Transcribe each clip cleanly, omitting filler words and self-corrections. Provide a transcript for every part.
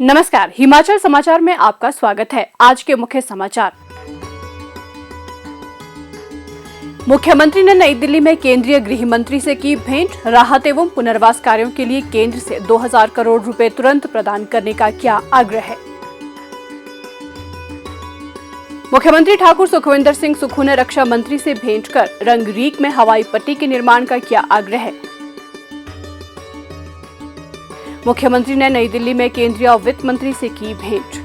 नमस्कार, हिमाचल समाचार में आपका स्वागत है। आज के मुख्य समाचार। मुख्यमंत्री ने नई दिल्ली में केंद्रीय गृह मंत्री से की भेंट। राहत एवं पुनर्वास कार्यों के लिए केंद्र से 2000 करोड़ रुपए तुरंत प्रदान करने का किया आग्रह। मुख्यमंत्री ठाकुर सुखविंदर सिंह सुक्खू ने रक्षा मंत्री से भेंट कर रंगरीक में हवाई पट्टी के निर्माण का किया आग्रह। मुख्यमंत्री ने नई दिल्ली में केंद्रीय वित्त मंत्री से की भेंट।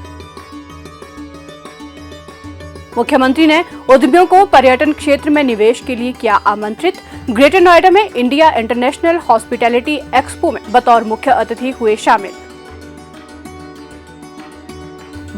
मुख्यमंत्री ने उद्यमियों को पर्यटन क्षेत्र में निवेश के लिए किया आमंत्रित। ग्रेटर नोएडा में इंडिया इंटरनेशनल हॉस्पिटैलिटी एक्सपो में बतौर मुख्य अतिथि हुए शामिल।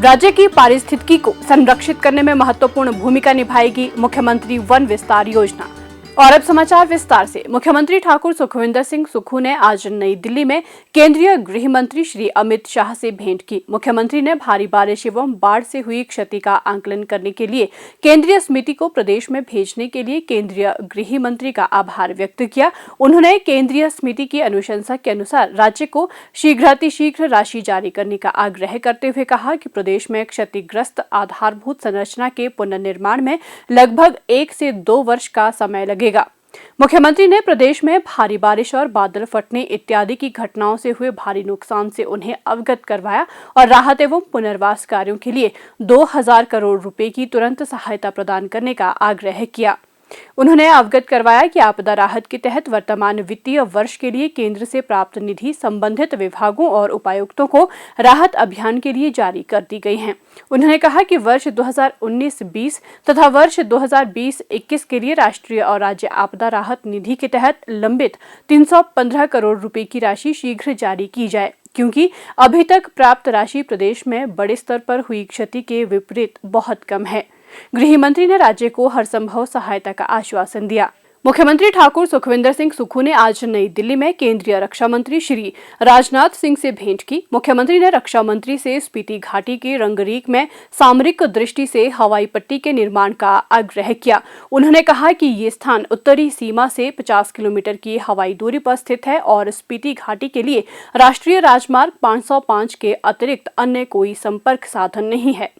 राज्य की पारिस्थितिकी को संरक्षित करने में महत्वपूर्ण भूमिका निभाएगी मुख्यमंत्री वन विस्तार योजना। और अब समाचार विस्तार से। मुख्यमंत्री ठाकुर सुखविंदर सिंह सुक्खू ने आज नई दिल्ली में केंद्रीय गृह मंत्री श्री अमित शाह से भेंट की। मुख्यमंत्री ने भारी बारिश एवं बाढ़ से हुई क्षति का आकलन करने के लिए केंद्रीय समिति को प्रदेश में भेजने के लिए केंद्रीय गृह मंत्री का आभार व्यक्त किया। उन्होंने केंद्रीय समिति की अनुशंसा के अनुसार राज्य को शीघ्रातिशीघ्र राशि जारी करने का आग्रह करते हुए कहा कि प्रदेश में क्षतिग्रस्त आधारभूत संरचना के पुनर्निर्माण में लगभग 1 से 2 वर्ष का समय लगेगा। मुख्यमंत्री ने प्रदेश में भारी बारिश और बादल फटने इत्यादि की घटनाओं से हुए भारी नुकसान से उन्हें अवगत करवाया और राहत एवं पुनर्वास कार्यों के लिए 2000 करोड़ रुपए की तुरंत सहायता प्रदान करने का आग्रह किया। उन्होंने अवगत करवाया कि आपदा राहत के तहत वर्तमान वित्तीय वर्ष के लिए केंद्र से प्राप्त निधि संबंधित विभागों और उपायुक्तों को राहत अभियान के लिए जारी कर दी गई है। उन्होंने कहा कि वर्ष 2019-20 तथा वर्ष 2020-21 के लिए राष्ट्रीय और राज्य आपदा राहत निधि के तहत लंबित 315 करोड़ रुपए की राशि शीघ्र जारी की जाए, क्योंकि अभी तक प्राप्त राशि प्रदेश में बड़े स्तर पर हुई क्षति के विपरीत बहुत कम है। गृह मंत्री ने राज्य को हर संभव सहायता का आश्वासन दिया। मुख्यमंत्री ठाकुर सुखविंदर सिंह सुक्खू ने आज नई दिल्ली में केंद्रीय रक्षा मंत्री श्री राजनाथ सिंह से भेंट की। मुख्यमंत्री ने रक्षा मंत्री से स्पीति घाटी के रंगरीक में सामरिक दृष्टि से हवाई पट्टी के निर्माण का आग्रह किया। उन्होंने कहा कि ये स्थान उत्तरी सीमा से 50 किलोमीटर की हवाई दूरी पर स्थित है और स्पीति घाटी के लिए राष्ट्रीय राजमार्ग 505 के अतिरिक्त अन्य कोई संपर्क साधन नहीं है।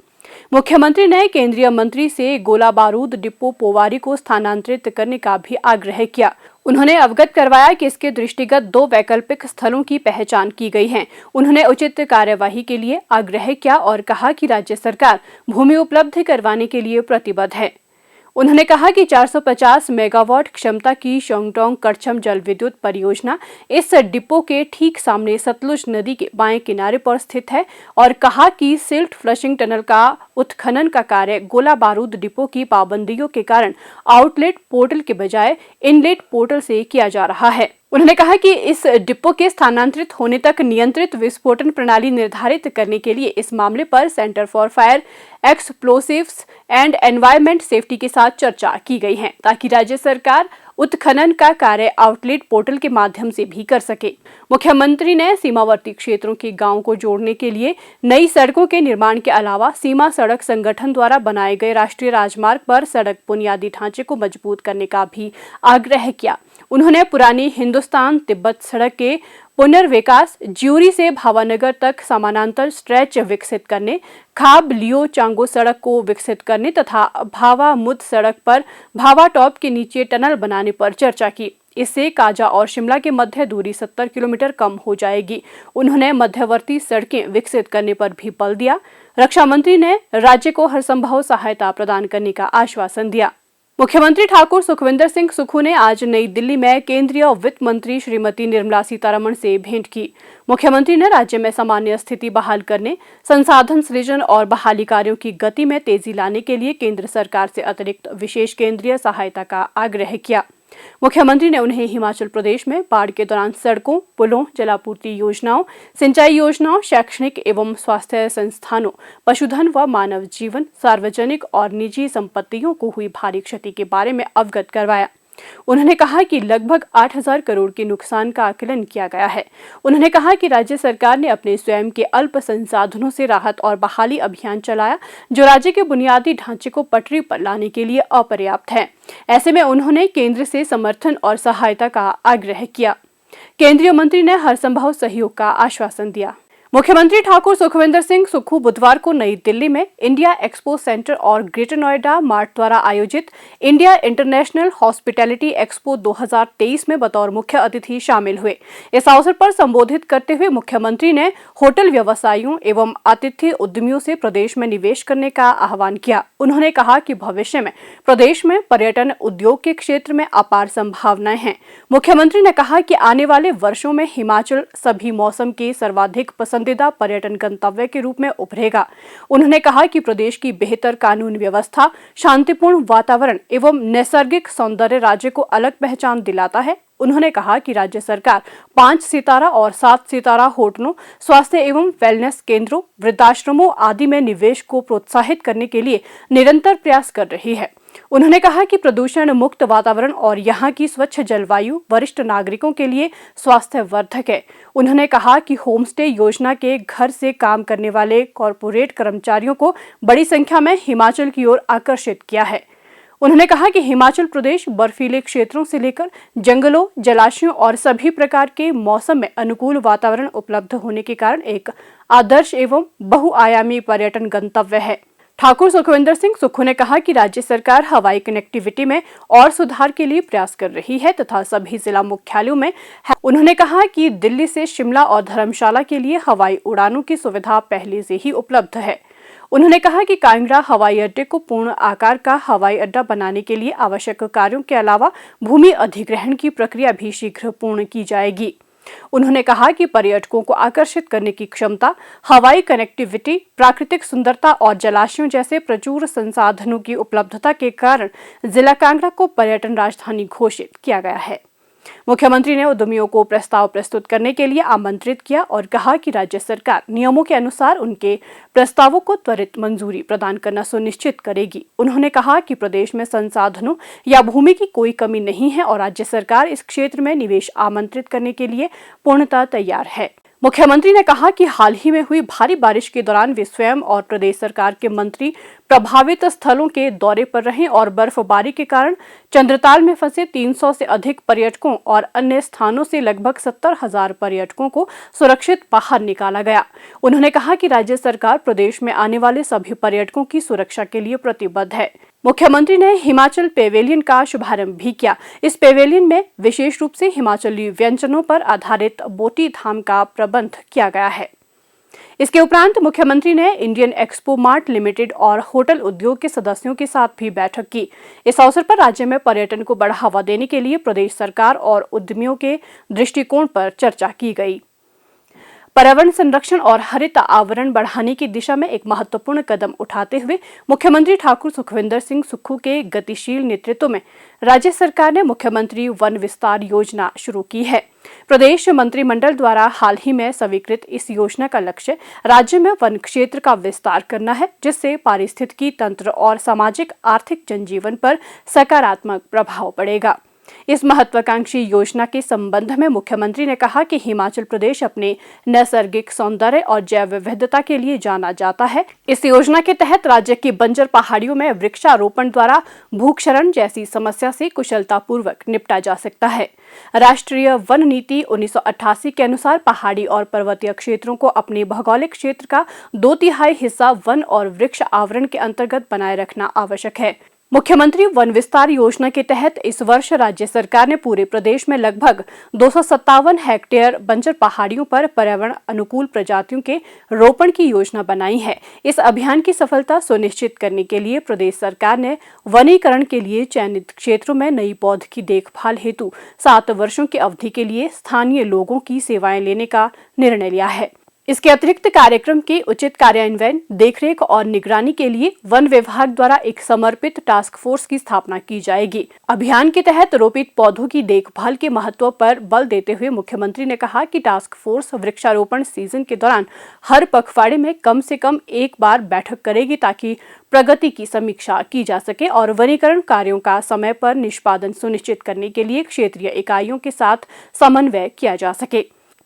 मुख्यमंत्री ने केंद्रीय मंत्री से गोला बारूद डिपो पोवारी को स्थानांतरित करने का भी आग्रह किया। उन्होंने अवगत करवाया कि इसके दृष्टिगत 2 वैकल्पिक स्थलों की पहचान की गई है। उन्होंने उचित कार्यवाही के लिए आग्रह किया और कहा कि राज्य सरकार भूमि उपलब्ध करवाने के लिए प्रतिबद्ध है। उन्होंने कहा कि 450 मेगावाट क्षमता की शोंगटोंग करछम जल विद्युत परियोजना इस डिपो के ठीक सामने सतलुज नदी के बाएं किनारे पर स्थित है और कहा कि सिल्ट फ्लशिंग टनल का उत्खनन का कार्य गोला बारूद डिपो की पाबंदियों के कारण आउटलेट पोर्टल के बजाय इनलेट पोर्टल से किया जा रहा है। उन्होंने कहा कि इस डिपो के स्थानांतरित होने तक नियंत्रित विस्फोटन प्रणाली निर्धारित करने के लिए इस मामले पर centre for fire explosives and environment safety के साथ चर्चा की गई है, ताकि राज्य सरकार उत्खनन का कार्य आउटलेट पोर्टल के माध्यम से भी कर सके। मुख्यमंत्री ने सीमावर्ती क्षेत्रों के गांवों को जोड़ने के लिए नई सड़कों के निर्माण के अलावा सीमा सड़क संगठन द्वारा बनाए गए राष्ट्रीय राजमार्ग पर सड़क बुनियादी ढांचे को मजबूत करने का भी आग्रह किया। उन्होंने पुरानी हिंदुस्तान तिब्बत सड़क के पुनर्विकास, ज्यूरी से भावानगर तक समानांतर स्ट्रेच विकसित करने, खाब लियो चांगो सड़क को विकसित करने तथा भावा मुद सड़क पर भावा टॉप के नीचे टनल बनाने पर चर्चा की। इससे काजा और शिमला के मध्य दूरी 70 किलोमीटर कम हो जाएगी। उन्होंने मध्यवर्ती सड़कें विकसित करने पर भी बल दिया। रक्षा मंत्री ने राज्य को हर संभव सहायता प्रदान करने का आश्वासन दिया। मुख्यमंत्री ठाकुर सुखविंदर सिंह सुक्खू ने आज नई दिल्ली में केंद्रीय वित्त मंत्री श्रीमती निर्मला सीतारमण से भेंट की। मुख्यमंत्री ने राज्य में सामान्य स्थिति बहाल करने, संसाधन सृजन और बहाली कार्यों की गति में तेजी लाने के लिए केंद्र सरकार से अतिरिक्त विशेष केंद्रीय सहायता का आग्रह किया। मुख्यमंत्री ने उन्हें हिमाचल प्रदेश में बाढ़ के दौरान सड़कों, पुलों, जलापूर्ति योजनाओं, सिंचाई योजनाओं, शैक्षणिक एवं स्वास्थ्य संस्थानों, पशुधन व मानव जीवन, सार्वजनिक और निजी संपत्तियों को हुई भारी क्षति के बारे में अवगत करवाया। उन्होंने कहा कि लगभग 8000 करोड़ के नुकसान का आकलन किया गया है। उन्होंने कहा कि राज्य सरकार ने अपने स्वयं के अल्प संसाधनों से राहत और बहाली अभियान चलाया, जो राज्य के बुनियादी ढांचे को पटरी पर लाने के लिए अपर्याप्त है। ऐसे में उन्होंने केंद्र से समर्थन और सहायता का आग्रह किया। केंद्रीय मंत्री ने हर संभव सहयोग का आश्वासन दिया। मुख्यमंत्री ठाकुर सुखविंदर सिंह सुक्खू बुधवार को नई दिल्ली में इंडिया एक्सपो सेंटर और ग्रेटर नोएडा मार्ट द्वारा आयोजित इंडिया इंटरनेशनल हॉस्पिटैलिटी एक्सपो 2023 में बतौर मुख्य अतिथि शामिल हुए। इस अवसर पर संबोधित करते हुए मुख्यमंत्री ने होटल व्यवसायियों एवं आतिथ्य उद्यमियों से प्रदेश में निवेश करने का आह्वान किया। उन्होंने कहा कि भविष्य में प्रदेश में पर्यटन उद्योग के क्षेत्र में अपार संभावनाएं हैं। मुख्यमंत्री ने कहा कि आने वाले वर्षों में हिमाचल सभी मौसम के सर्वाधिक पसंदीदा पर्यटन गंतव्य के रूप में उभरेगा। उन्होंने कहा कि प्रदेश की बेहतर कानून व्यवस्था, शांतिपूर्ण वातावरण एवं नैसर्गिक सौंदर्य राज्य को अलग पहचान दिलाता है। उन्होंने कहा कि राज्य सरकार 5 सितारा और 7 सितारा होटलों, स्वास्थ्य एवं वेलनेस केंद्रों, वृद्धाश्रमों आदि में निवेश को प्रोत्साहित करने के लिए निरंतर प्रयास कर रही है। उन्होंने कहा कि प्रदूषण मुक्त वातावरण और यहाँ की स्वच्छ जलवायु वरिष्ठ नागरिकों के लिए स्वास्थ्यवर्धक है। उन्होंने कहा कि होम स्टे योजना के घर से काम करने वाले कॉरपोरेट कर्मचारियों को बड़ी संख्या में हिमाचल की ओर आकर्षित किया है। उन्होंने कहा कि हिमाचल प्रदेश बर्फीले क्षेत्रों से लेकर जंगलों, जलाशयों और सभी प्रकार के मौसम में अनुकूल वातावरण उपलब्ध होने के कारण एक आदर्श एवं बहुआयामी पर्यटन गंतव्य है। ठाकुर सुखविंदर सिंह सुक्खू ने कहा कि राज्य सरकार हवाई कनेक्टिविटी में और सुधार के लिए प्रयास कर रही है तथा सभी जिला मुख्यालयों में है। उन्होंने कहा कि दिल्ली से शिमला और धर्मशाला के लिए हवाई उड़ानों की सुविधा पहले से ही उपलब्ध है। उन्होंने कहा कि कांगड़ा हवाई अड्डे को पूर्ण आकार का हवाई अड्डा बनाने के लिए आवश्यक कार्यों के अलावा भूमि अधिग्रहण की प्रक्रिया भी शीघ्र पूर्ण की जाएगी। उन्होंने कहा कि पर्यटकों को आकर्षित करने की क्षमता, हवाई कनेक्टिविटी, प्राकृतिक सुंदरता और जलाशयों जैसे प्रचुर संसाधनों की उपलब्धता के कारण जिला कांगड़ा को पर्यटन राजधानी घोषित किया गया है। मुख्यमंत्री ने उद्यमियों को प्रस्ताव प्रस्तुत करने के लिए आमंत्रित किया और कहा कि राज्य सरकार नियमों के अनुसार उनके प्रस्तावों को त्वरित मंजूरी प्रदान करना सुनिश्चित करेगी। उन्होंने कहा कि प्रदेश में संसाधनों या भूमि की कोई कमी नहीं है और राज्य सरकार इस क्षेत्र में निवेश आमंत्रित करने के लिए पूर्णतः तैयार है। मुख्यमंत्री ने कहा कि हाल ही में हुई भारी बारिश के दौरान वे स्वयं और प्रदेश सरकार के मंत्री प्रभावित स्थलों के दौरे पर रहे और बर्फबारी के कारण चंद्रताल में फंसे 300 से अधिक पर्यटकों और अन्य स्थानों से लगभग 70,000 पर्यटकों को सुरक्षित बाहर निकाला गया। उन्होंने कहा कि राज्य सरकार प्रदेश में आने वाले सभी पर्यटकों की सुरक्षा के लिए प्रतिबद्ध है। मुख्यमंत्री ने हिमाचल पेवेलियन का शुभारंभ भी किया। इस पेवेलियन में विशेष रूप से हिमाचली व्यंजनों पर आधारित बोटी धाम का प्रबंध किया गया है। इसके उपरांत मुख्यमंत्री ने इंडियन एक्सपो मार्ट लिमिटेड और होटल उद्योग के सदस्यों के साथ भी बैठक की। इस अवसर पर राज्य में पर्यटन को बढ़ावा देने के लिए प्रदेश सरकार और उद्यमियों के दृष्टिकोण पर चर्चा की गई। पर्यावरण संरक्षण और हरित आवरण बढ़ाने की दिशा में एक महत्वपूर्ण कदम उठाते हुए मुख्यमंत्री ठाकुर सुखविंदर सिंह सुक्खू के गतिशील नेतृत्व में राज्य सरकार ने मुख्यमंत्री वन विस्तार योजना शुरू की है। प्रदेश मंत्रिमंडल द्वारा हाल ही में स्वीकृत इस योजना का लक्ष्य राज्य में वन क्षेत्र का विस्तार करना है, जिससे पारिस्थितिकी तंत्र और सामाजिक आर्थिक जनजीवन पर सकारात्मक प्रभाव पड़ेगा। इस महत्वाकांक्षी योजना के संबंध में मुख्यमंत्री ने कहा कि हिमाचल प्रदेश अपने नैसर्गिक सौंदर्य और जैव विविधता के लिए जाना जाता है। इस योजना के तहत राज्य की बंजर पहाड़ियों में वृक्षारोपण द्वारा भूक्षरण जैसी समस्या से कुशलतापूर्वक निपटा जा सकता है। राष्ट्रीय वन नीति 1988 के अनुसार पहाड़ी और पर्वतीय क्षेत्रों को अपने भौगोलिक क्षेत्र का 2/3 हिस्सा वन और वृक्ष आवरण के अंतर्गत बनाए रखना आवश्यक है। मुख्यमंत्री वन विस्तार योजना के तहत इस वर्ष राज्य सरकार ने पूरे प्रदेश में लगभग 257 हेक्टेयर बंजर पहाड़ियों पर पर्यावरण अनुकूल प्रजातियों के रोपण की योजना बनाई है। इस अभियान की सफलता सुनिश्चित करने के लिए प्रदेश सरकार ने वनीकरण के लिए चयनित क्षेत्रों में नई पौध की देखभाल हेतु 7 वर्षों की अवधि के लिए स्थानीय लोगों की सेवाएं लेने का निर्णय लिया है। इसके अतिरिक्त कार्यक्रम के उचित कार्यान्वयन, देखरेख और निगरानी के लिए वन विभाग द्वारा एक समर्पित टास्क फोर्स की स्थापना की जाएगी। अभियान के तहत रोपित पौधों की देखभाल के महत्व पर बल देते हुए मुख्यमंत्री ने कहा कि टास्क फोर्स वृक्षारोपण सीजन के दौरान हर पखवाड़े में कम से कम एक बार बैठक करेगी ताकि प्रगति की समीक्षा की जा सके और वनीकरण कार्यों का समय पर निष्पादन सुनिश्चित करने के लिए क्षेत्रीय इकाइयों के साथ समन्वय किया जा सके।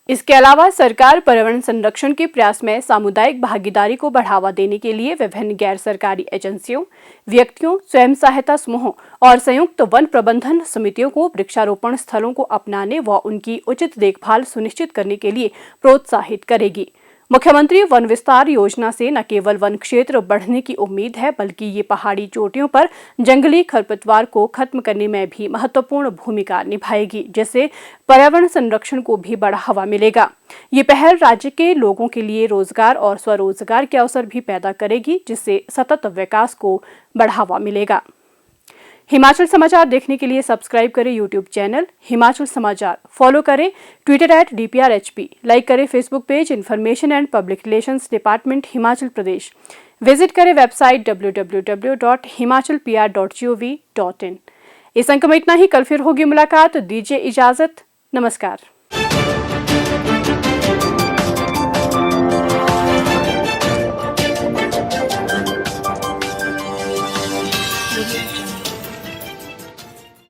इसके अलावा सरकार पर्यावरण संरक्षण के प्रयास में सामुदायिक भागीदारी को बढ़ावा देने के लिए विभिन्न गैर सरकारी एजेंसियों, व्यक्तियों, स्वयं सहायता समूहों और संयुक्त वन प्रबंधन समितियों को वृक्षारोपण स्थलों को अपनाने व उनकी उचित देखभाल सुनिश्चित करने के लिए प्रोत्साहित करेगी। मुख्यमंत्री वन विस्तार योजना से न केवल वन क्षेत्र बढ़ने की उम्मीद है, बल्कि ये पहाड़ी चोटियों पर जंगली खरपतवार को खत्म करने में भी महत्वपूर्ण भूमिका निभाएगी, जिससे पर्यावरण संरक्षण को भी बढ़ावा मिलेगा। ये पहल राज्य के लोगों के लिए रोजगार और स्वरोजगार के अवसर भी पैदा करेगी, जिससे सतत विकास को बढ़ावा मिलेगा। हिमाचल समाचार देखने के लिए सब्सक्राइब करें यूट्यूब चैनल हिमाचल समाचार, फॉलो करें ट्विटर @DPRHP, लाइक करें Facebook page information and public relations department Himachal Pradesh, visit करें वेबसाइट www.himachalpr.gov.in। इस अंक में इतना ही। कल फिर होगी मुलाकात, दीजिए इजाजत, नमस्कार।